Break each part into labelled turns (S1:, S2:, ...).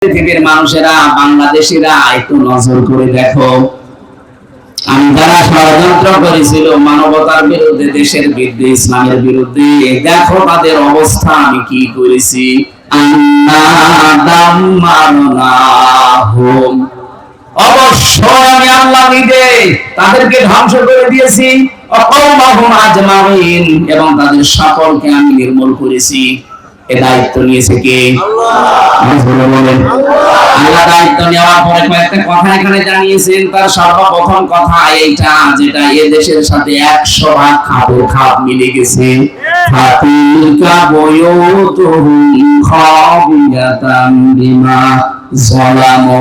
S1: পৃথিবীর মানুষেরা, বাংলাদেশিরা একটু নজর করে দেখো, আমি যারা ষড়যন্ত্র করেছিল মানবতার বিরুদ্ধে, দেশের বিরুদ্ধে, ইসলামের বিরুদ্ধে, দেখো তাদের অবস্থা আমি কি করেছি। অবশ্যই আমি আল্লাহ নিজে তাদেরকে ধ্বংস করে দিয়েছি, এবং তাদের সকলকে আমি নির্মূল করেছি। এ দায়িত্ব নিয়েছে কে? আল্লাহ দায়িত্ব নেওয়ার পরে কয়েকটা কথা এখানে জানিয়েছেন। তার সর্বপ্রথম কথা এইটা, যেটা এ দেশের সাথে 100 ভাগ খাপ মিলে গেছে। ফাতিলকা বুয়ুতুহুম খাবিয়াতাম বিমা যালামু।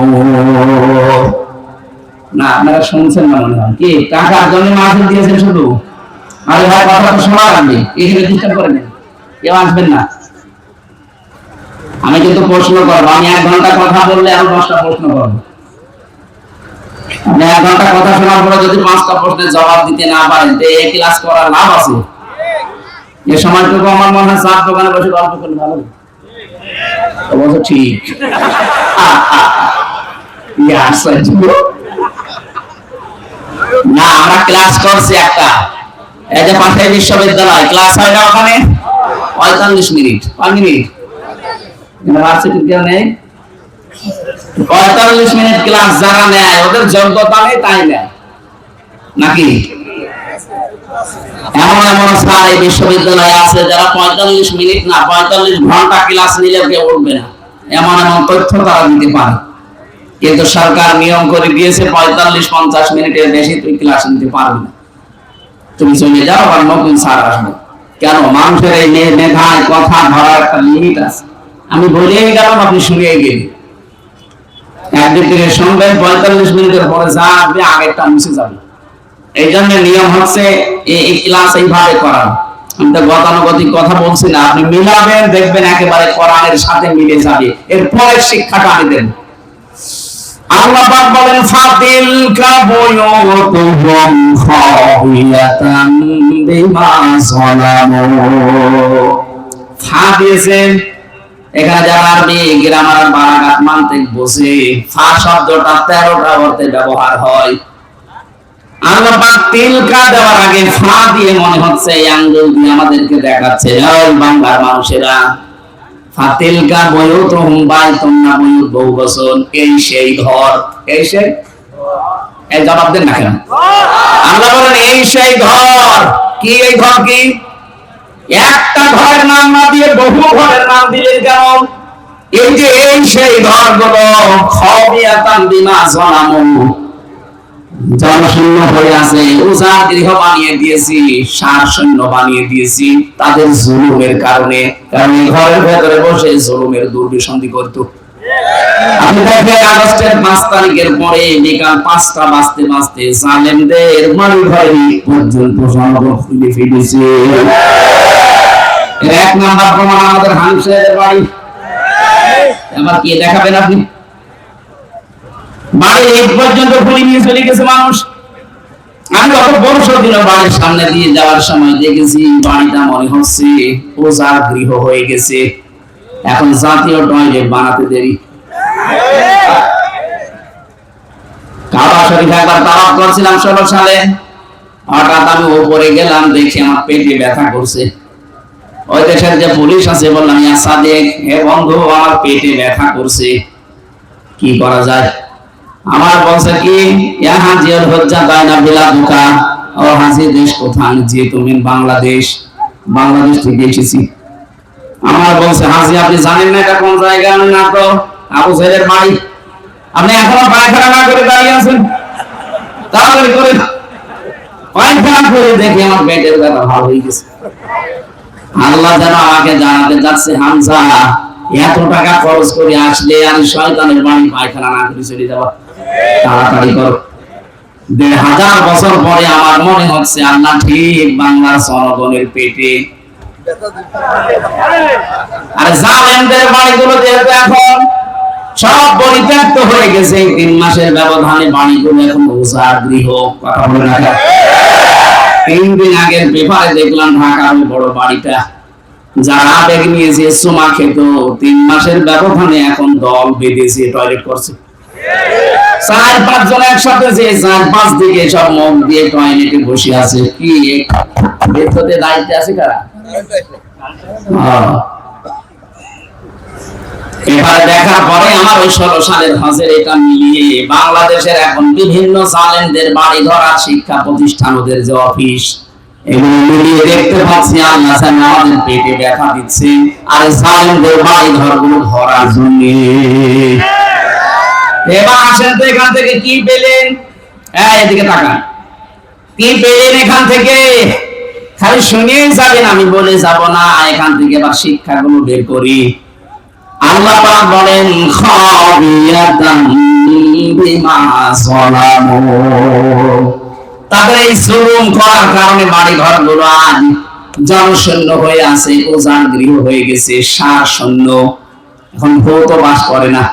S1: না, আপনারা শুনছেন না মনে হয়। কি টাকার জন্য মাসুল দিয়েছেন শুধু? আরে ভাই, কথা তো শোনা লাগবে, এখানে ডিস্টার্ব করে নেন, কেউ আসবেন না। আমি কিন্তু প্রশ্ন করবো, আমি 1 ঘন্টা কথা বললে আরো 10টা প্রশ্ন করবো। আপনি 1 ঘন্টা কথা শোনার পরে যদি 5টা প্রশ্নের জবাব দিতে না পারেন, তো এই ক্লাস করার লাভ আছে? এ সময়টুকু আমার মনে হয় চার দোকানে বসে গল্প করলে ভালো। অবশ্য ঠিক। না, আমরা ক্লাস করছি একটা, এই যে পাশের বিশ্ববিদ্যালয়, ক্লাস হয় না ওখানে 45 মিনিট। 5 মিনিট ইউনিভার্সিটি কেউ নেই, 45 মিনিট ক্লাস যারা নেয় ওদের যোগ্যতা নেই, তাই নেয় নাকি? এমন এমন স্যার এই বিশ্ববিদ্যালয়ে আছে যারা 45 মিনিট না 45 ঘন্টা ক্লাস নিলেও কেউ উঠবে না, এমন এমন তথ্য তারা দিতে পারে। কিন্তু সরকার নিয়ম করে দিয়েছে 45-50 মিনিটের বেশি তুই ক্লাস নিতে পারবি না, তুমি চলে যাও, আর নতুন স্যার আসবে। কেন? মানুষের এই মেধায় কথা ধরার একটা লিমিট আছে। আমি বলেই গেলাম, আপনি শুনিয়ে গেলেন। একদিন থেকে শুনবেন, 45 মিনিটের পরে যা আসবে আগেরটা মুছে যাবে। এই জন্য নিয়ম হচ্ছে এই ক্লাস এইভাবে করা। আমি তো গতানুগতিক কথা বলছি না, আপনি মিলাবেন, দেখবেন একেবারে কোরআনের সাথে মিলে যাবে। এর পরের শিক্ষাটা আমি দেব। আল্লাহ পাক বলেন, ফাতিলকা বুয়ুতুহুম খাবিয়াতাম বিমা যালামু। ফা দিয়েছেন এখানে যারা আরবি গ্রামার বালাগাত মানতিক বোঝে, ফা শব্দটা 13টা অর্থে ব্যবহার হয়। আল্লাহ পাক তিলকা দেওয়ার আগে ফা দিয়ে মনে হচ্ছে এই আঙ্গুল দিয়ে আমাদেরকে দেখাচ্ছে, ওই বাংলার মানুষেরা, ফাতিলকা বুয়ুতুহুম বাইতুন না বুয়ুত বহুবচন, এই সেই ঘর। এই সেই, এই জবাব দেন না কেন? আল্লাহ বলেন এই সেই ঘর। কি এই ঘর? কি একটা ঘরের নাম না দিয়ে বহু ঘরের নাম দিলেন কেন? এই যে এই সেই ঘরগুলো খাবিয়াতান বিমা যালামু, জনশূন্য হয়ে আছে, উজাড় গৃহ বানিয়ে দিয়েছি, সার শূন্য বানিয়ে দিয়েছি তাদের জুলুমের কারণে। কারণ এই ঘরের ভেতরে বসে জুলুমের দুর্বিসন্ধি করত। আমি দেখেন আগস্টের 5 তারিখের পরে বিকাল 5টা বাজতে বাজতে জালেমদের বাড়ি ঘরে পর্যন্ত জনগণ খুলে ফেলেছে। 1 নাম্বার প্রমাণ আমাদের হানিফের বাড়ি। এবার কি দেখাবেন আপনি? বাড়ি এই পর্যন্ত খুলে নিয়ে চলে গেছে মানুষ। আমি অত বর্ষ দিন বাড়ির সামনে দিয়ে যাওয়ার সময় দেখেছি বাড়িটা মনে হচ্ছে উজাড় গৃহ হয়ে গেছে। এখন জাতীয় টয়লেট বানাতে দেরি। কাবা শরীফ একবার তাওয়াফ করছিলাম 16 সালে, হঠাৎ আমি উপরে গেলাম, দেখি আমার পেটে ব্যথা করছে। ওই দেশের যে পুলিশ আছে, বললাম, ইয়া সাদেক, হে বন্ধু, আমার পেটে ব্যথা করছে, কি করা যায়? আমার বলছে কি, ইয়া হাজির হজ্জা বাইনা বিলাদুকা, ও হাজি দেশ কোথায়? যে তুমি বাংলাদেশ। বাংলাদেশ থেকে এসেছি। আমার বলছে, হাজি আপনি জানেন না এটা কোন জায়গা? আমি না তো, আবু জাহেলের বাড়ি। আপনি এখনো পায়খানা না করে দাঁড়িয়ে আছেন, তাড়াতাড়ি করে পায়খানা করে। দেখি আমার পেটের ব্যথা ভালো হয়ে গেছে। আল্লাহ যেন আমাকে জানাতে যাচ্ছে, হামজা, এত টাকা খরচ করে আসলে আর শয়তানের বাড়ি পায়খানা না করে চলে যাওয়া, তাড়াতাড়ি করো। 1000 বছর পরে আমার মনে হচ্ছে আল্লাহ ঠিক বাংলার জনগণের পেটে। আর জালেমদের বাড়িগুলো যেহেতু এখন সব পরিত্যক্ত হয়ে গেছে, 3 মাসের ব্যবধানে বাড়িগুলো এখন উজাড় গৃহ। কথা বলে না? 3 দিন আগের পেপারে দেখলাম ঢাকার বড় বাড়িটা যারা আবেগ নিয়ে যে চুমা খেত 3 মাসের ব্যবধানে এখন দল বেঁধেছে, টয়লেট করছে। 4-5 জন একসাথে যে 4-5 দিকে সব মুখ দিয়ে টয়লেটে বসে আছে। কি ভেতরে দায়িত্ব আছে কারা? এবারে দেখার পরে আমার ওই 16 সালের হজের এটা মিলিয়ে বাংলাদেশের এখন বিভিন্ন জালেমদের বাড়ি ঘর আর শিক্ষা প্রতিষ্ঠান, ওদের যে অফিস, এগুলো মিলিয়ে দেখতে পাচ্ছি আল্লাহ আমাদের পেটে ব্যথা দিচ্ছে আর জালেমদের বাড়ি ঘরগুলো ধরার জন্য। এবার আসেন তো এখান থেকে কি পেলেন? এদিকে তাকান, কি পেলেন এখান থেকে? খালি শুনিয়ে যাবেন, আমি বলে যাব না। এখান থেকে এবার শিক্ষাগুলো বের করি। আল্লাহ পাক বলেন খাবিয়াতান বিমা যালামু, তাদের এই জুলুম করার কারণে বাড়ি ঘরগুলো আজ জনশূন্য হয়ে আছে, উজান গৃহ হয়ে গেছে, সার শূন্য। এখন ভূত বাস করে না।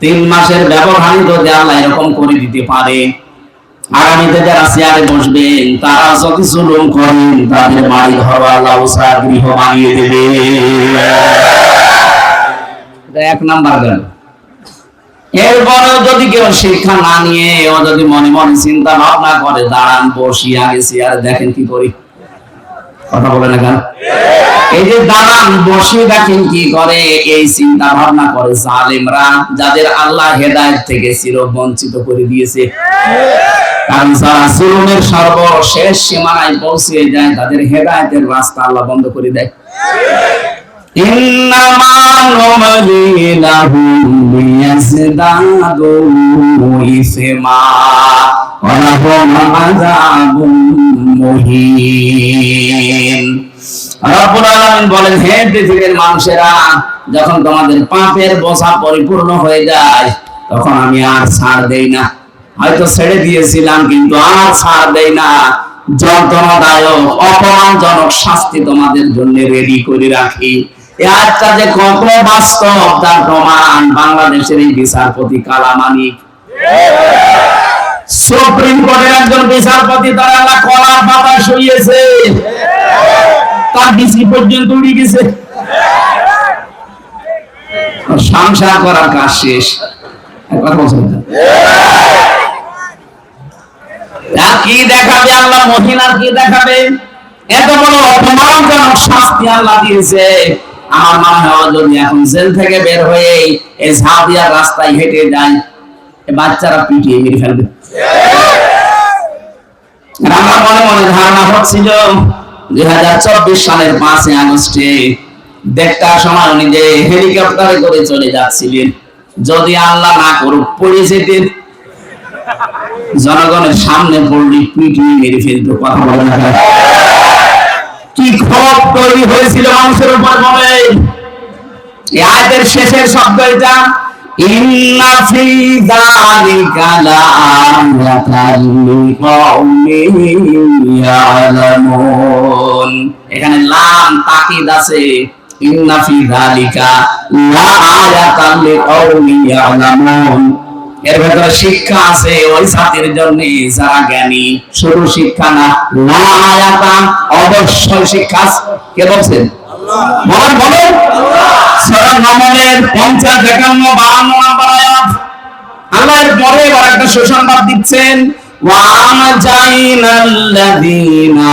S1: 3 মাসের ব্যবধানে যদি আল্লাহ এরকম করে দিতে পারে, আগামীতে যারা চেয়ারে বসবেন তারা যদি জুলুম করেন তাদের বাড়ি ঘর আল্লাহ উজান গৃহ বানিয়ে দেবে। 1 নাম্বার গেল। এরপরেও যদি কেউ শিক্ষা না নিয়ে ও যদি মনে মনে চিন্তা ভাবনা করে, দাঁড়ান বসি আগে চেয়ারে দেখেন কি করি, কথা বলে না কেন? এই যে দাঁড়ান বসি দেখেন কি করে, এই চিন্তা ভাবনা করে জালেমরা, যাদের আল্লাহ হেদায়েত থেকে চির বঞ্চিত করে দিয়েছে। কারণ যারা জুলুমের সর্বশেষ সীমানায় পৌঁছে যায় তাদের হেদায়েতের রাস্তা আল্লাহ বন্ধ করে দেয়। ইন্নামা নুমলি লাহুম লিয়াজদাদু ইসমা ওয়া লাহুম আযাবুম মুহিন। রব্বুল আলামিন বলেন, হে পৃথিবীর মানুষেরা, যখন তোমাদের পাপের বোঝা পরিপূর্ণ হয়ে যায় তখন আমি আর ছাড় দেই না। হয়তো ছেড়ে দিয়েছিলাম কিন্তু আর ছাড় দেই না। যন্ত্রণাদায়ক অপমানজনক শাস্তি তোমাদের জন্য রেডি করে রাখি। একটা যে কত বাস্তব তার প্রমাণ বাংলাদেশের এই বিচারপতি কালামানিক, সুপ্রিম কোর্টের একজন বিচারপতি, তার আল্লাহ কলার পাতা শুইয়েছে, তার ডিসি পর্যন্ত উড়ে গেছে। সংসার করার কাজ শেষ। কি দেখাবে আল্লাহ? মহিলার কি দেখাবে? এত বড় অপমানজনক শাস্তি আল্লাহ দিয়েছে। আমার মনে হয় যদি এখন জেল থেকে বের হয়ে এই ঝাঁপিয়ার রাস্তায় হেঁটে যায়, বাচ্চারা পিটিয়ে মেরে ফেলবে। আমার মনে মনে ধারণা হচ্ছিল 2024 সালের 5 আগস্টে দেড়টার সময় উনি যে হেলিকপ্টারে করে চলে যাচ্ছিলেন, যদি আল্লাহ না করুক পড়ে যেতেন, জনগণের সামনে পড়লে পিটিয়ে মেরে ফেলতো। কথা বলে না কি ক্ষোভ তৈরি হয়েছিল মানুষের উপর বলে। এই আয়াতের শেষের শব্দ এটা, ইন্না ফি যালিকা লাআয়াতান লিকাউমিন ইয়ালামুন। এখানে লাম তাকিদ আছে, ইন্না ফি যালিকা লাআয়াতান লিকাউমিন ইয়ালামুন। এর ভেতরে শিক্ষা আছে ওই জাতির জন্য যারা জ্ঞানী। শুধু শিক্ষা না, লাআয়াতা অবশ্যই শিক্ষা। কে বলছেন? আল্লাহ। বলেন সূরা নামলের 50, 51, 52 নম্বর আয়াত। আল্লাহ এর পরে আবার একটা সুসংবাদ দিচ্ছেন, ওয়া জাইনাল্লাযীনা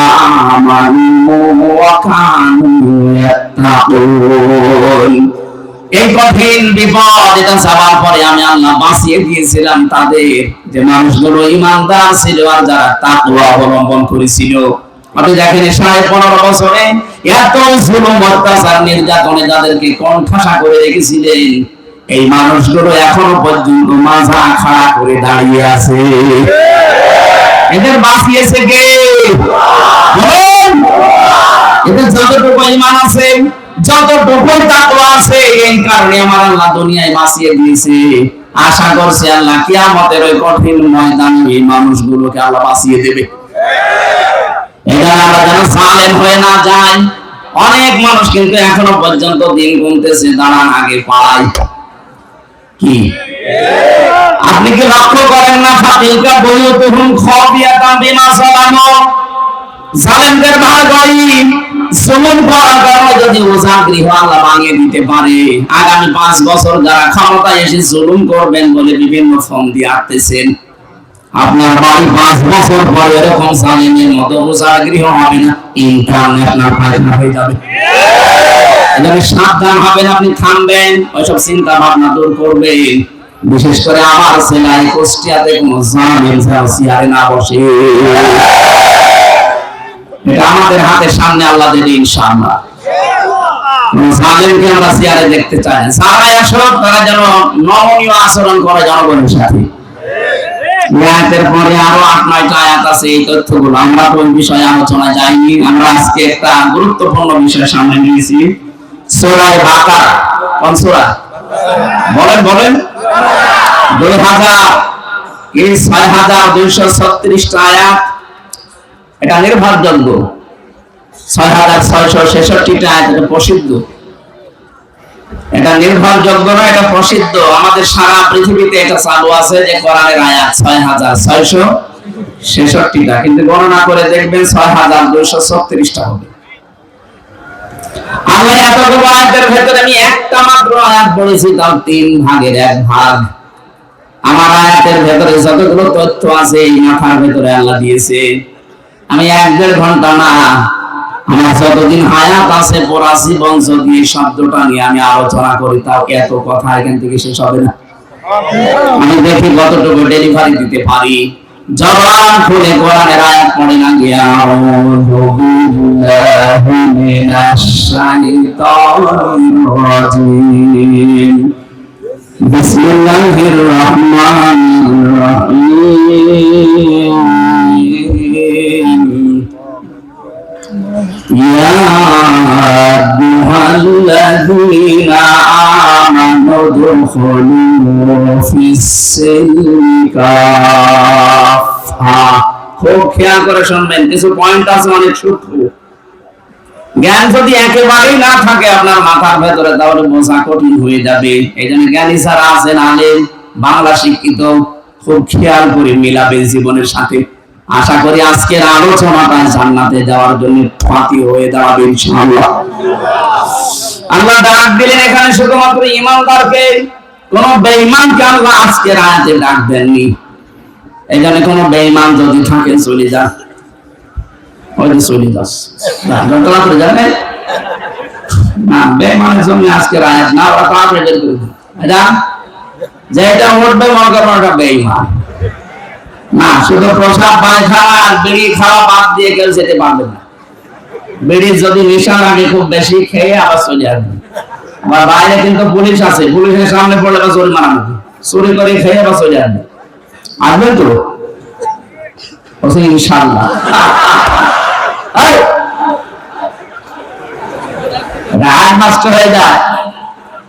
S1: আমানু ওয়া কানু ইয়াত্তাকুন। এই কঠিন বিপদ এটা যাওয়ার পরে আমি আল্লাহ বাঁচিয়ে দিয়েছিলাম তাদের, যে মানুষগুলো ঈমানদার ছিল আর যারা তাকওয়া অবলম্বন করেছিল। আপনি দেখেন 15.5 বছরে এত জুলুম অত্যাচার নির্যাতনে যাদেরকে কণ্ঠাসা করে রেখেছিলেন, এই মানুষগুলো এখনো পর্যন্ত মাথা খাড়া করে দাঁড়িয়ে আছে। এদের বাঁচিয়েছে কে? এদের যতটুকু ঈমান আছে, যতটুকু তাকওয়া আছে, এই কারণে আমার আল্লাহ দুনিয়ায় বাঁচিয়ে দিয়েছে। আশা করছি আল্লাহ কিয়ামতের ওই কঠিন ময়দানে এই মানুষগুলোকে আল্লাহ বাঁচিয়ে দেবে। এটা আমরা যেন জালেম হয়ে না যাই। অনেক মানুষ কিন্তু এখনো পর্যন্ত দিন গুনতেছে, দাঁড়ান আগে পাই কি। আপনি কি লক্ষ্য করেন না, ফাতিলকা বুয়ুতুহুম খাবিয়াতান বিমা যালামু, জালেমদের বাড়ি জুলুম করার কারণে যদি ওঝা গৃহ আল্লাহ ভাঙিয়ে দিতে পারে, আগামী 5 বছর যারা ক্ষমতায় এসে জুলুম করবেন বলে বিভিন্ন ফোন দিয়ে আসতেছেন, আপনার বাড়ি 5 বছর পরে এরকম জালিমের মতো ওঝা গৃহ হবে না, ইন্টারনেট না ফায়দা হয়ে যাবে। এজন্য সাবধান হবেন, আপনি থামবেন, ওইসব চিন্তা ভাবনা দূর করবেন। বিশেষ করে আমার ছেলে কুষ্টিয়াতে কোন জালিম চেয়ারে না বসে, এটা আমাদের হাতের সামনে আল্লাহ দেবে ইনশাআল্লাহ। জালিমকে আমরা চেয়ারে দেখতে চাই, যারা আসলে তারা যেন নমনীয় আচরণ করে জনগণের সাথে। আয়াতের পরে আরো 8-9টা আয়াত আছে, এই তথ্যগুলো আমরা কোন বিষয়ে আলোচনা যাইনি। আমরা আজকে একটা গুরুত্বপূর্ণ বিষয় সামনে নিয়েছি, সূরা বাকারা। কোন সূরা? বলেন বলেন। 6236টা আয়াত, এটা নির্ভরযোগ্য। 6666টা আয়াত, এটা প্রসিদ্ধ। এটা নির্ভরযোগ্য না, এটা প্রসিদ্ধ। আমাদের সারা পৃথিবীতে এটা চালু আছে যে কোরআনের আয়াত 6666টা, কিন্তু গণনা করে দেখবেন 6236টা হবে। আল্লাহ এতগুলো আয়াতের ভেতরে আমি একটা মাত্র আয়াত পড়েছি, তাও 3 ভাগের 1 ভাগ। আমার আয়াতের ভেতরে যতগুলো তথ্য আছে এই মাথার ভেতরে আল্লাহ দিয়েছে, আমি 1-1.5 ঘন্টা না, আমার যতদিন হায়াত আছে পুরা জীবন যদি এই শব্দটা নিয়ে আমি আলোচনা করি, তাও এত কথা এখান থেকে শেষ হবে না। আমি দেখি কতটুকু ডেলিভারি দিতে পারি। জবান খুলে কোরআনের আয়াত পড়ে না গিয়া, আউযু বিল্লাহি মিনাশ শাইতানির রাজিম, বিসমিল্লাহির রহমানির রহিম। ইয়া আইয়ুহাল্লাযীনা আমানু দুখুলু ফিস-সিলমি কাফা। খুব খেয়াল করে শুনবেন, কিছু পয়েন্ট আছে অনেক সূক্ষ্ম। জ্ঞান যদি একেবারেই না থাকে আপনার মাথার ভেতরে, তাহলে বোঝা কঠিন হয়ে যাবে। এই জন্য জ্ঞানী যারা আছেন, আলেম, বাংলা শিক্ষিত, খুব খেয়াল করে মিলাবেন জীবনের সাথে। আশা করি আজকের আলোচনাটা জান্নাতে যাওয়ার জন্য ফাতি হয়ে দাঁড়াবে ইনশাআল্লাহ। আল্লাহ ডাক দিলেন এখানে শুধুমাত্র ঈমানদারকে, কোন বেঈমানকে আল্লাহ আজকের আয়াতে ডাক দেননি। এই জন্য কোন বেঈমান যদি থাকে চলে যা, ওই যে চলে যাস, যন্ত্রণা করে যাবে না। বেঈমানের জন্য আজকের আয়াত না, ওরা কাফের বের করে দিবে। এটা যেটা উঠবে মনে করবেন ওটা বেঈমান না। শুধু প্রসাব পায়খানা আর বিড়ি খাওয়া বাদ দিয়ে কেউ যেতে পারবে না। বিড়ি যদি নেশার আগে খুব বেশি খেয়ে আবার চলে আসবে। আবার বাইরে কিন্তু পুলিশ আছে, পুলিশের সামনে পড়লে আবার জরিমানা হবে, চুরি করে খেয়ে আবার চলে আসবে। আসবেন তো ইনশাআল্লাহ। রাত নষ্ট হয়ে যায়,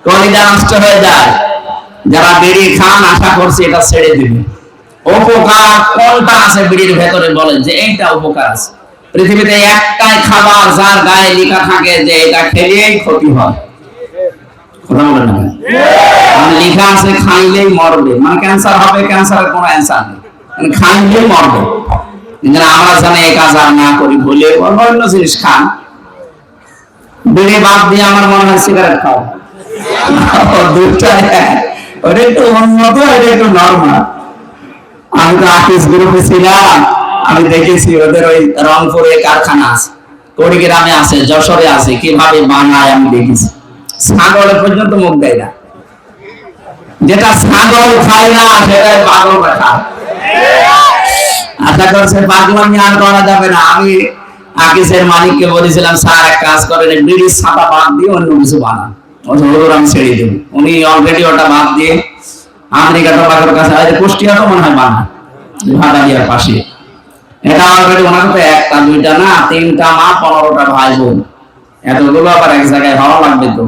S1: কলিজা নষ্ট হয়ে যায়। যারা বিড়ি খান আশা করছি এটা ছেড়ে দিবে। উপকার কোনটা আছে বিড়ির ভেতরে বলেন, যে এইটা উপকার আছে। পৃথিবীতে একটাই খাবার যার গায়ে লেখা থাকে যে এটা খেলেই ক্ষতি হয়, কথা বলেন না? লেখা আছে খাইলেই মরবে, মানে ক্যান্সার হবে, ক্যান্সারের কোনো অ্যান্সার নেই, মানে খাইলেই মরবে। কিন্তু আমরা জানি এই কাজ আর না করি বলে অন্য জিনিস খান। বিড়ি বাদ দিয়ে আমার মনে হয় সিগারেট খাও, দুটা ওটা একটু উন্নত, এটা একটু নরমাল। আমি তো আকিস গ্রুপে ছিলাম, আমি দেখেছি ওদের ওই রংপুরে কারখানা আছে, কুড়িগ্রামে আছে, যশোরে আছে, কিভাবে বানায় আমি দেখেছি। ছাগলের পর্যন্ত মুখ দেয় না, যেটা ছাগল খায় না সেটাই পাগল খায়। আশা করছে পাগলামি আর করা যাবে না। আমি আকিসের মালিককে বলেছিলাম, স্যার এক কাজ করেন, বিড়ির ছাতা বাদ দিয়ে অন্য কিছু বানান, আমি ছেড়ে দেবো। উনি অলরেডি ওটা বাদ দিয়ে আমেরিকা টবাকোর কাছে কুষ্টিয়া তো মনে হয় বানা ভাদালিয়ার পাশে, এটা অলরেডি ওনার তো 1টা 2টা না 3টা মা 15টা ভাই বোন, এতগুলো আবার এক জায়গায় হওয়া লাগবে তো।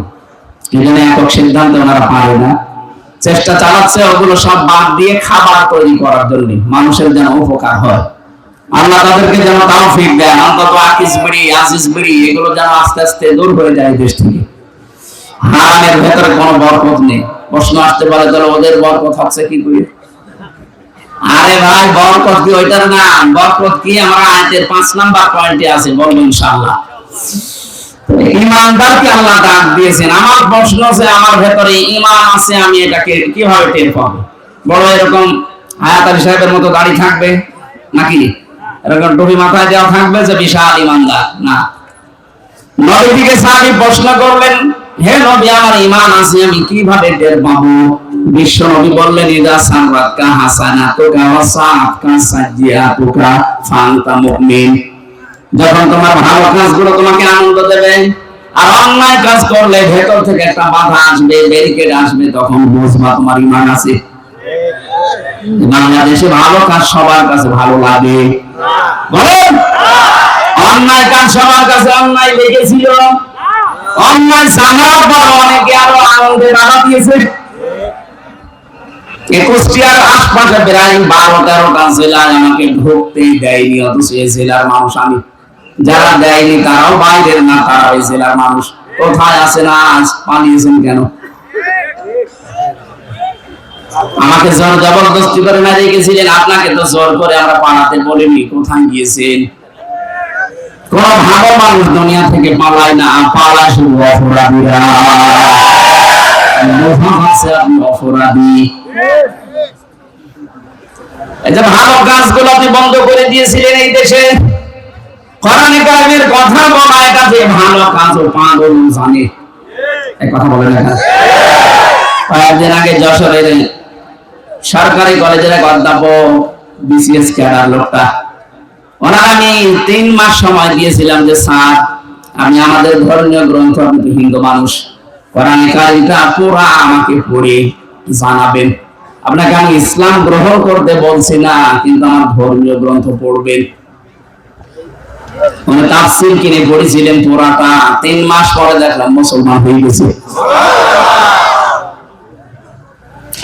S1: এই জন্য একক সিদ্ধান্ত ওনারা পারে না, চেষ্টা চালাচ্ছে ওগুলো সব বাদ দিয়ে খাবার তৈরি করার জন্য, মানুষের যেন উপকার হয়। আল্লাহ তাদেরকে যেন তৌফিক দেন, অন্তত আকিস বিড়ি, আজিজ বিড়ি এগুলো যেন আস্তে আস্তে দূর হয়ে যায় দেশ থেকে। হারামের ভেতরে কোনো বরকত নেই। প্রশ্ন আসতে পারে, তাহলে ওদের বরকত হচ্ছে কি করে? আরে ভাই, বরকত কি ওইটার না? বরকত কি আমরা আয়াতের 5 নাম্বার পয়েন্টে আছে, বলবো ইনশাআল্লাহ। ইমানদারকে আল্লাহ ডাক দিয়েছেন। আমার প্রশ্ন আছে, আমার ভেতরে ঈমান আছে, আমি এটাকে কিভাবে টের পাবো? বড় এরকম হায়াত আলী সাহেবের মতো দাড়ি থাকবে নাকি এরকম টুপি মাথায় দেওয়া থাকবে যে বিশাল ইমানদার? না। নবীকে সাহাবী প্রশ্ন করলেন, হে নবী, আমার ঈমান আছে, আমি কিভাবে টের পাবো? বিশ্ব নবী বললেন, ইদা সারাতকা হাসানাতুকা ওয়া সাআতকা সাইয়্যাতুকা ফাআনতা মুমিন। যখন তোমার ভালো কাজগুলো তোমাকে আনন্দ দেবে, আর অন্যায় কাজ করলে ভেতর থেকে একটা বাধা আসবে, ব্যারিকেড আসবে, তখন বুঝবা তোমার ঈমান আছে। বাংলাদেশে ভালো কাজ সবার কাছে ভালো লাগে, বলেন? অন্যায় কাজ সবার কাছে অন্যায় লেগেছিল, অন্যায় জানার পর অনেকে আরো আনন্দের আড্ডা দিয়েছে। কুষ্টিয়ার আশপাশে প্রায় 12-13টা জেলায় আমাকে ঢুকতেই দেয়নি, অথচ এই জেলার মানুষ আমি। যারা দেয়নি তারাও বাইরের না, তারা ওই জেলার মানুষ। কোথায় আছেন আজ? পালিয়েছেন কেন? আমাকে জোর জবরদস্তি করে না রেখেছিলেন, আপনাকে তো জোর করে আমরা পালাতে বলিনি। কোথায় গিয়েছেন? কোন ভালো মানুষ দুনিয়া থেকে পালায় না, পালায় শুধু অপরাধীরা। অপরাধী। এই যে ভালো কাজগুলো আপনি বন্ধ করে দিয়েছিলেন এই দেশে, কোরআনে কারিমের কথা বলা, এটা যে ভালো কাজ ও পাগল জানে। এই কথা বলে না? কয়েকদিন আগে যশোরের সরকারি কলেজের এক অধ্যাপক, বিসিএস ক্যাডার লোকটা, ওনার আমি 3 মাস সময় দিয়েছিলাম যে স্যার, আমি আমাদের ধর্মীয় গ্রন্থ, আপনি তো হিন্দু মানুষ, কোরআনে কারিমটা পুরা আমাকে পড়ে জানাবেন। আপনাকে আমি ইসলাম গ্রহণ করতে বলছি না, কিন্তু আমার ধর্মীয় গ্রন্থ পড়বেন। উনি তাফসীর কিনে পড়েছিলেন পুরাটা। 3 মাস পরে দেখলাম মুসলমান হয়ে গেছে।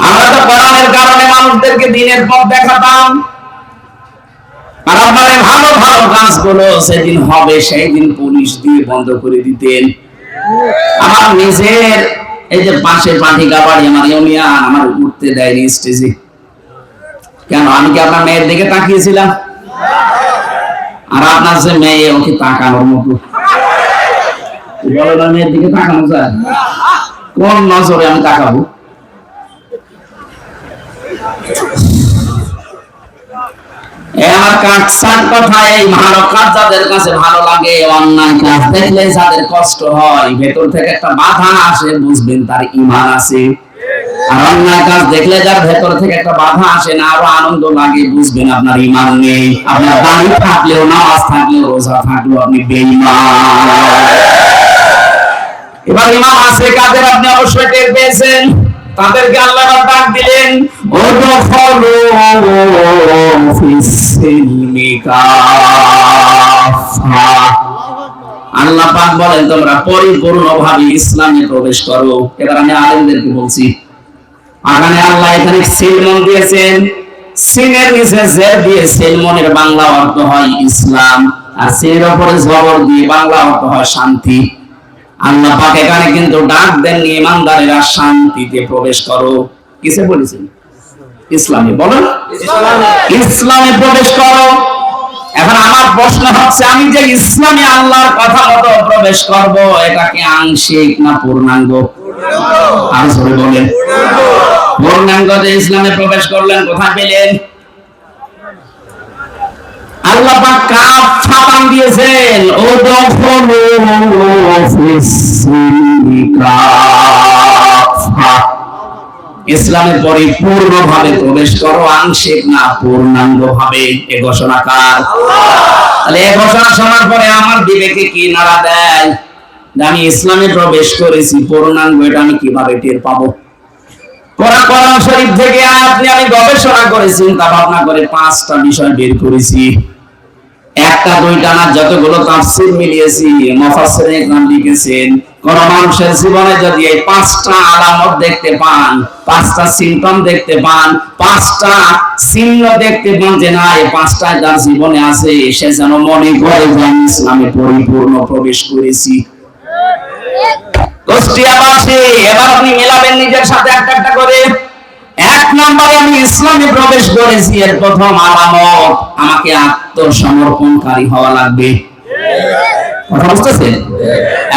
S1: আমরা তো কোরআনের কারণে মানুষদেরকে দ্বীনের পথ দেখাতাম, আর আপনারা ভালো ভালো কাজগুলো সেদিন হবে সেই দিন পুলিশ দিয়ে বন্ধ করে দিতেন। আমার নিজের এই যে পাশে পাঠিকা বাড়ি, আমার ইউনিয়ন, আমার উঠতে দেয়নি স্টেজে। কেন? আমি কি আপনার মেয়ের দিকে তাকিয়েছিলাম? আর আপনার যে মেয়ে, ওকে তাকানোর মতো বলো না? মেয়ের দিকে তাকানো যায়? কোন নজরে আমি তাকাবো? আমার কাটসাট কথা, এই ভালো কাজ যাদের কাছে ভালো লাগে, অন্যায় কাজ দেখলে যাদের কষ্ট হয়, ভেতর থেকে একটা বাধা আসে, বুঝবেন তার ঈমান আছে। আর অন্যায় কাজ দেখলে যার ভেতর থেকে একটা বাধা আসে না, আরো আনন্দ লাগে, বুঝবেন আপনার ঈমান নেই। আপনার দাড়ি থাকলেও, নামাজ থাকলেও, রোজা থাকলেও আপনি বেঈমান। এবার ঈমান আছে কাদের আপনি অবশ্যই টের পেয়েছেন। তাদেরকে আল্লাহ ডাক দিলেন, উদখুলু ফিস-সিলমি কাফা। আল্লাহ পাক বলেন, তোমরা পরিপূর্ণভাবে ইসলামে প্রবেশ করো। এবার আমি আলেমদেরকে বলছি, আগানে আল্লাহ এখানে সিলমন দিয়েছেন, সিনের নিচে জের দিয়ে সিলমনের বাংলা অর্থ হয় ইসলাম, আর সিনের উপরে জবর দিয়ে বাংলা অর্থ হয় শান্তি। আল্লাহ পাক এখানে কিন্তু ডাক দেন ঈমানদারেরা শান্তিতে প্রবেশ করো। কিসে বলেছেন? ইসলামে। বলেন ইসলামে প্রবেশ করো। এখন আমার প্রশ্ন হচ্ছে, আমি যে ইসলামে আল্লাহর কথা মতো প্রবেশ করব, এটা কি আংশিক না পূর্ণাঙ্গ? আর জোরে বলেন। পূর্ণাঙ্গ যে ইসলামে প্রবেশ করলেন, কোথায় পেলেন? আল্লাহ পাক কাফা নাম দিয়েছেন, উদখুলু ফিস-সিলমি কাফা। ইসলামে পরিপূর্ণভাবে প্রবেশ করো, আংশিক না পূর্ণাঙ্গভাবে। এ ঘোষণা কার? তাহলে এই ঘোষণা শোনার পরে আমার বিবেকে কি নাড়া দেয় যে আমি ইসলামে প্রবেশ করেছি, পূর্ণাঙ্গ এটা আমি কিভাবে টের পাবো? কোরআন শরীফ থেকে আপনি আমি গবেষণা করে চিন্তা ভাবনা করে 5টা বিষয় বের করেছি। একটা দুইটা না, যতগুলো তাফসীর মিলিয়েছি, মুফাসসিরিন ইকরাম লিখেছেন, কোন মানুষের জীবনে যদি এই 5টা আলামত দেখতে পান, 5টা সিম্পটম দেখতে পান, 5টা চিহ্ন দেখতে পান যে না এই 5টাই তার জীবনে আছে, সে যেন মনে করে যে আমি ইসলামে পরিপূর্ণ প্রবেশ করেছি। কুষ্টিয়াবাসী, এবার আপনি মেলাবেন নিজের সাথে একটা একটা করে। 1 নম্বরে আমি ইসলামে প্রবেশ করেছি, এর প্রথম আলামত, আমাকে আত্মসমর্পণকারী হওয়া লাগবে। কথা বুঝতেছেন?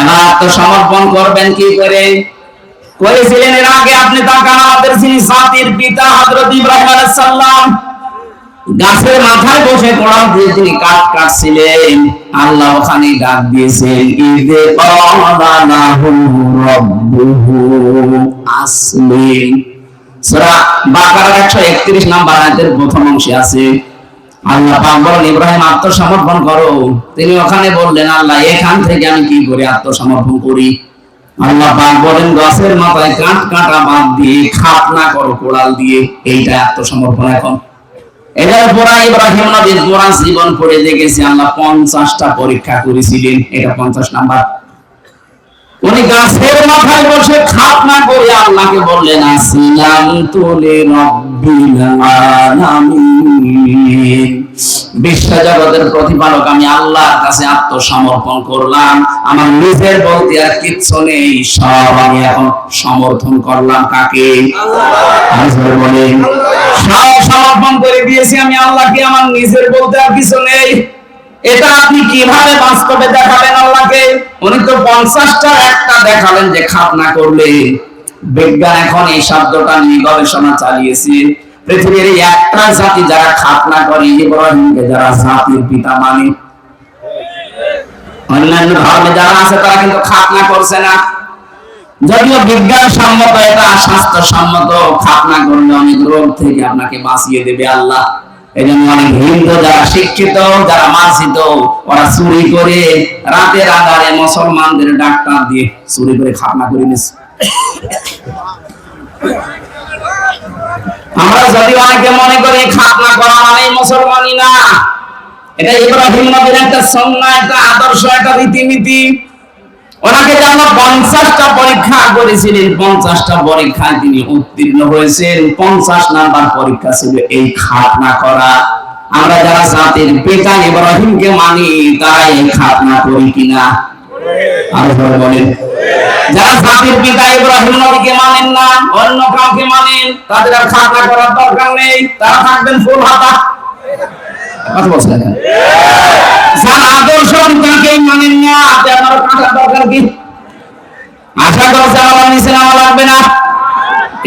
S1: এবার আত্মসমর্পণ করবেন কি করে? করেছিলেন এর আগে আপনি তাকান, আমাদের যিনি জাতির পিতা হযরত ইব্রাহিম আলাইহিস সালাম গাছের মাথায় বসে কোরআন দিয়ে তিনি কাঠ কাটছিলেন, আল্লাহ ওখানে ডাক দিয়েছেন, ইদে ক্বালা লাহু রাব্বুহু আসলিম। সূরা বাকারার 131 নম্বর আয়াতের প্রথম অংশে আছে, আল্লাহ পাক বলেন ইব্রাহিম আত্মসমর্পণ করো। তিনি ওখানে বললেন, আল্লাহ এখান থেকে আমি কি করে আত্মসমর্পণ করি? আল্লাহ পাক বলেন গাছের মাথায় কাঠ কাটা বাদ দিয়ে খাতনা করো কোড়াল দিয়ে, এইটা আত্মসমর্পণ। এখন এটার পুরা ইব্রাহিম নবীর পুরা জীবন পড়ে দেখেছি, আল্লাহ 50টা পরীক্ষা করেছিলেন, এটা 50 নাম্বার। উনি গাছের মাথায় বসে খাতনা করে আল্লাহকে বললেন, আসলামতু লিরাব্বিল আলামিন, বিশ্ব জগতের প্রতিপালক আমি আল্লাহর কাছে আত্মসমর্পণ করলাম, আমার নিজের বলতে আর কিচ্ছু নেই, সব আমি এখন সমর্থন করলাম। কাকে? আল্লাহ বলেন সব সমর্পণ করে দিয়েছি আমি আল্লাহকে, আমার নিজের বলতে আর কিছু নেই। এটা আপনি কিভাবে বাস্তবে দেখাবেন আল্লাহকে? উনি তো 50টার একটা দেখালেন যে খাতনা করলে। বিজ্ঞান এখন এই শব্দটা নিয়ে গবেষণা চালিয়েছে। পৃথিবীর একটা জাতি যারা খাতনা করে, ইব্রাহিমকে যারা জাতির পিতা মানে। অন্যান্য ধর্মে যারা আছে তারা কিন্তু খাতনা করছে না, যদিও বিজ্ঞান সম্মত, এটা স্বাস্থ্যসম্মত। খাতনা করলে অনেক রোগ থেকে আপনাকে বাঁচিয়ে দেবে আল্লাহ। এই জন্য অনেক হিন্দু যারা শিক্ষিত, যারা মার্জিত, ওরা চুরি করে রাতের আধারে মুসলমানদের ডাক্তার দিয়ে চুরি করে খাতনা করে নিচ্ছে। আমরা যদি অনেকে মনে করি খাতনা করা মানে মুসলমানই না, এটা ইব্রাহিম নবীর একটা সুন্নাহ, একটা আদর্শ, একটা রীতিনীতি। ওনাকে যে আমরা 50টা পরীক্ষা করেছিলেন, 50টা পরীক্ষায় তিনি উত্তীর্ণ হয়েছেন। 50 নাম্বার পরীক্ষা ছিল এই খাতনা করা। আমরা যারা জাতির পিতা ইব্রাহিমকে মানি, তারা এই খাতনা করি কিনা? আরো বলেন, যারা জাতির পিতা ইব্রাহিম নবীকে মানেন না, অন্য কাউকে মানেন, তাদের আর খাতনা করার দরকার নেই, তারা থাকবেন ফুল হাতা। কথা বলছেন? যারা আদর্শ পিতাকেই মানেন না, আপনার কাটার দরকার কি? আশা করছে আমার নিচে নামা লাগবে না,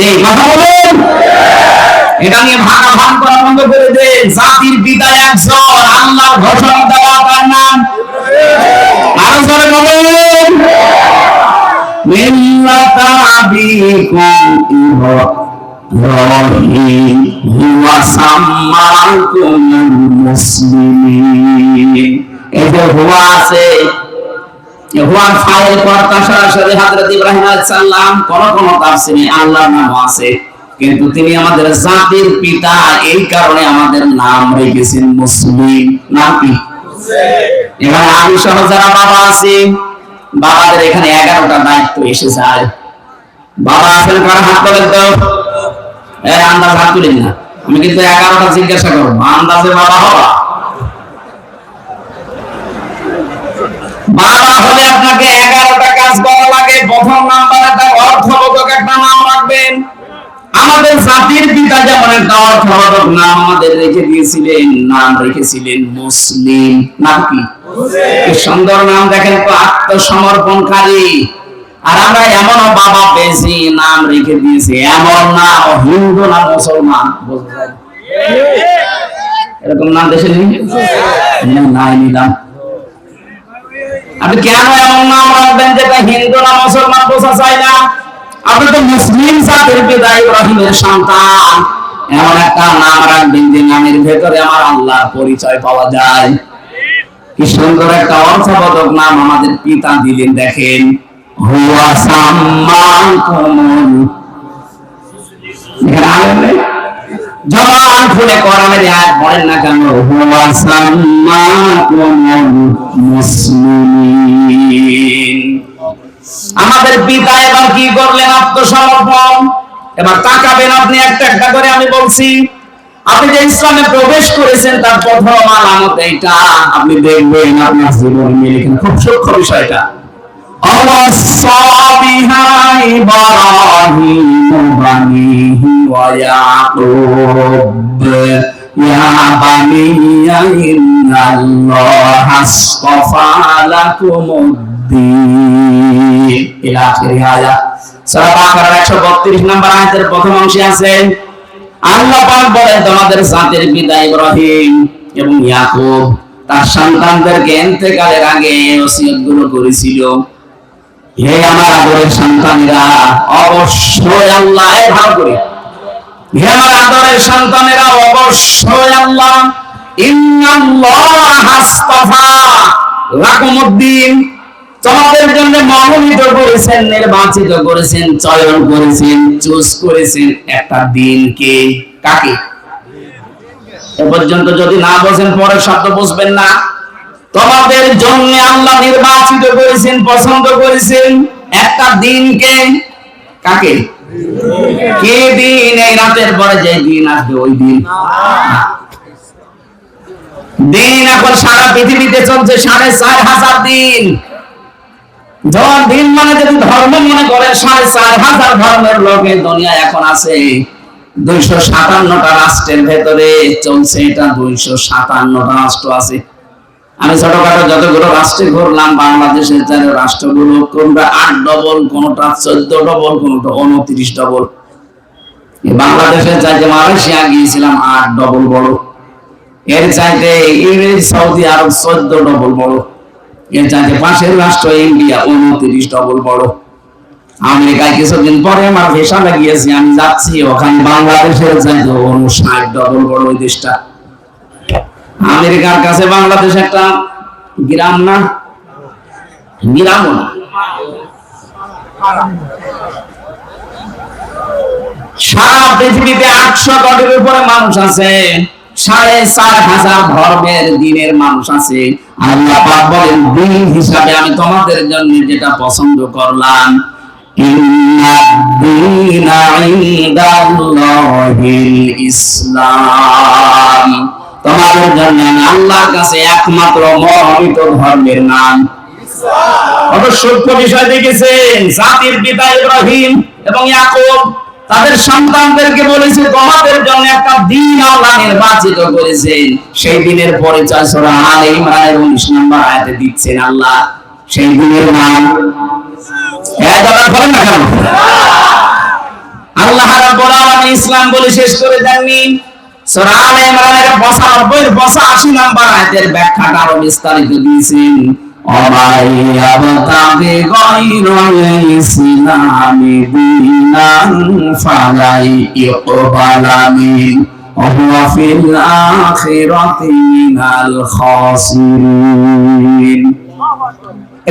S1: এই কথা বলেন। এটা নিয়ে ভাগাভাগ করা বন্ধ করে দেন। জাতির পিতা একজন, আল্লাহর ঘোষণা দেওয়া, তার নাম আরো জোরে বলেন, মিল্লাতা আবিকুম ইব্রাহিম হুয়া সাম্মাকুমুল মুসলিমিন। এই যে হুয়া আছে, হুয়ার ফাইল কর্তা সরাসরি হযরত ইব্রাহিম আলাইহিস সালাম। কোন কোন তাফসীরে আল্লাহর নাম আছে, কিন্তু তিনি আমাদের জাতির পিতা, এই কারণে আমাদের নাম রেখেছেন মুসলিম। নাম কি? এখানে আমি সহ যারা বাবা আছি, বাবাদের এখানে 11টা দায়িত্ব এসে যায়। বাবা আছেন কার? হাত তোলেন তো। আন্দাজ হাত তুলেন না, আমি কিন্তু 11টা জিজ্ঞাসা করবো, আন্দাজে বাবা হওয়া। বাবা হলে আপনাকে 11টা কাজ করা লাগে। প্রথম নাম্বার, একটা অর্থবোধক একটা নাম রাখবেন। আমাদের জাতির পিতা যেমন একটা অর্থবোধক নাম আমাদের রেখে দিয়েছিলেন, নাম রেখেছিলেন মুসলিম। নাম কি? কি সুন্দর নাম দেখেন তো, আত্মসমর্পণকারী। আর আমরা এমন বাবা পেয়েছি, নাম রেখে দিয়েছি এমন না হিন্দু না মুসলমান। এরকম নাম দেশে নেই, নাই নিলাম। আপনি কেন এমন নাম রাখবেন যেটা হিন্দু না মুসলমান বোঝা যায় না? আপনি তো মুসলিম জাতির পিতা ইব্রাহিমের সন্তান, এমন একটা নাম রাখবেন যে নামের ভেতরে আমার আল্লাহর পরিচয় পাওয়া যায়। কি সুন্দর একটা অর্থবোধক নাম আমাদের পিতা দিলেন। দেখেন, হুয়া সাম্মাকুমুল, জবান খুলে কোরআনের আয়াত পড়েন না কেন? হুয়া সাম্মাকুমুল মুসলিমিন। আমাদের পিতা এবার কি করলেন? আত্মসমর্পণ। এবার তাকাবেন আপনি একটা একটা করে, আমি বলছি। আপনি যে ইসলামে প্রবেশ করেছেন তার প্রথম আলামত এইটা। আপনি দেখবেন আপনার জীবন মিলে, খুব সূক্ষ্ম বিষয়টা। ইব্রাহিম বানিহি ওয়া ইয়াকুব ইয়া বানিয়া ইন্নাল্লাহা আসতাফা লাকুমুদ্দিন ইলা আখিরি আয়াত। সূরা বাকারার 132 নম্বর আয়াতের প্রথম অংশে আছে আল্লাহ পাক বলেন তোমাদের জাতির পিতা ইব্রাহিম এবং ইয়াকুব তার সন্তানদেরকে ইন্তেকালের আগে ওসিয়তগুলো করেছিল, হে আমার আদরের সন্তানেরা, অবশ্যই আল্লাহ ভালো করে, হে আমার আদরের সন্তানেরা, অবশ্যই আল্লাহ ইন্নাল্লাহা আসতাফা লাকুমুদ্দিন তোমাদের জন্য মনোনীত করেছেন, নির্বাচিত করেছেন, চয়ন করেছেন, চুজ করেছেন একটা দিনকে। কাকে? এ পর্যন্ত যদি না বোঝেন পরের শব্দ বুঝবেন না। তোমাদের জন্য আল্লাহ নির্বাচিত করেছেন, পছন্দ করেছেন একটা দিনকে। কাকে? কে দিন? এই রাতের পরে যে দিন আসবে ওই দিন। দিন এখন সারা পৃথিবীতে চলছে 4,500 দিন। দিন মানে যদি ধর্ম মনে করেন 4,500 ধর্মের লোক এই দুনিয়ায় এখন আছে। 257টা রাষ্ট্রের ভেতরে চলছে এটা। 257টা রাষ্ট্র আছে। আমি ছোটখাটো যতগুলো রাষ্ট্রে ঘুরলাম বাংলাদেশের চার রাষ্ট্রগুলো, কোনটা 8 ডবল, কোনটা 14 ডবল, কোনটা 29 ডবল। বাংলাদেশের চাইতে মালয়েশিয়া গিয়েছিলাম 8 ডবল বড়, এর চাইতে ইউএই সৌদি আরব 14 ডবল বড়, এর চাইতে পাশের রাষ্ট্র ইন্ডিয়া 29 ডবল বড়। আমেরিকায় কিছুদিন পরে আমার ভিসা লাগিয়েছি, আমি যাচ্ছি ওখানে বাংলাদেশের চাইতে 59 ডবল বড় ওই দেশটা। আমেরিকার কাছে বাংলাদেশ একটা গ্রাম না, গ্রামও না। সারা পৃথিবীতে 800 কোটির উপরে মানুষ আছে, 4,500 ধর্মের দিনের মানুষ আছে। আল্লাহ পাক বলেন দিন হিসাবে আমি তোমাদের জন্য যেটা পছন্দ করলাম, ইন্নাদ-দীনা ইনদাল্লাহিল ইসলাম, তোমাদের জন্য আল্লাহর কাছে একমাত্র মনোনীত ধর্মের নাম ইসলাম। কত সূক্ষ্ম বিষয় দেখেছেন। জাতির পিতা ইব্রাহিম এবং ইয়াকুব তাদের সন্তানদেরকে বলেছে তোমাদের জন্য একটা দিন আল্লাহ নির্বাচিত করেছেন। সেই দিনের পরিচয় সূরা আলে ইমরানের 19 নম্বর আয়াতে দিচ্ছেন আল্লাহ। সেই দিনের নাম বলেন না কেন? আল্লাহ রাব্বুল আলামিন ইসলাম বলে শেষ করে দেননি। সূরা আলে ইমরানের 85 নম্বর আয়াতের ব্যাখ্যাটা আরো বিস্তারিত দিয়েছেন। অমাইয়াবতাগি গায়রাল ইসলামি দীনান ফালাই ইকবালা মিন ওয়া হুয়া ফিল আখিরাতি মিনাল খাসিরিন।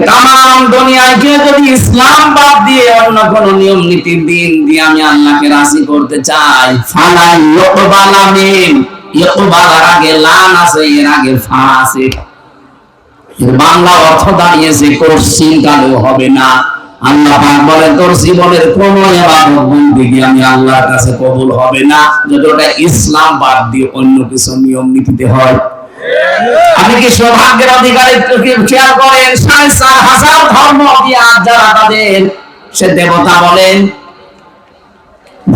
S1: তামাম দুনিয়ায় কেউ যদি ইসলাম বাদ দিয়ে অন্য কোন নিয়ম নীতির দিন দিয়ে আমি আল্লাহকে রাজি করতে চাই, ফালাই ইকবালা মিন, ইকবালার আগে লাম আছে, এর আগে ফা আছে। বাংলা অর্থ দাঁড়িয়েছে কোশ্চিন কালেও হবে না। আল্লাহ পাক বলে তোর জীবনের কোন ইবাদত বন্দেগী আমি আল্লাহর কাছে কবুল হবে না যদি ওটা ইসলাম বাদ দিয়ে অন্য কিছু নিয়ম নীতিতে হয়। আপনি কি সৌভাগ্যের অধিকারী খেয়াল করেন? 4,500 ধর্ম দিয়ে যারা তাদের সে দেবতা বলেন,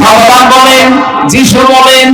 S1: ভগবান বলেন, যিশু বলেন,